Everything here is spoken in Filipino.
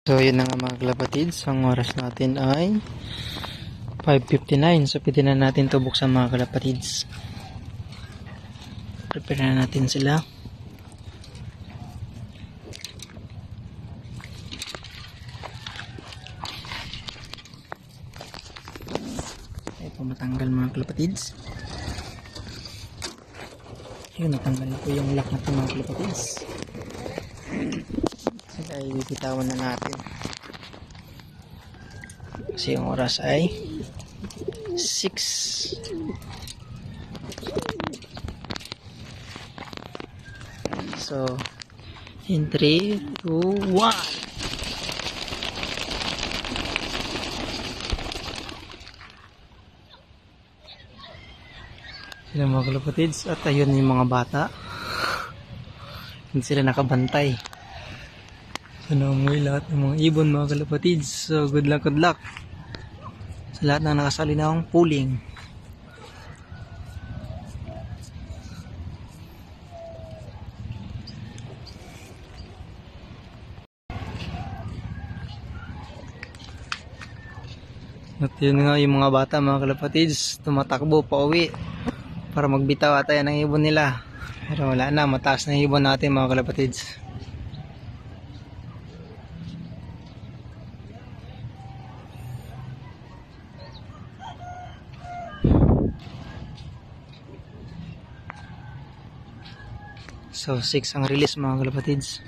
So yun na nga mga kalapatids, ang oras natin ay 5:59. So pwede na natin ito buksan mga kalapatids. Prepare na natin sila. Ito matanggal mga kalapatids. Yun, natanggal na po yung lock natin mga kalapatids. Sila ay bibitawan na natin. Kasi yung oras ay 6. So, in 3, 2, 1. Sila mga kalapatids. At ayun yung mga bata. Hindi sila nakabantay. So, namuwi lahat ng mga ibon mga kalapatids. So, good luck sa lahat ng nakasali na akong pooling. At yun nga yung mga bata mga kalapatids, tumatakbo pa uwi para magbitaw ata yan ng ibon nila. Pero wala na, mataas na ibon natin mga kalapatids. So 6 ang release mga kalapatids.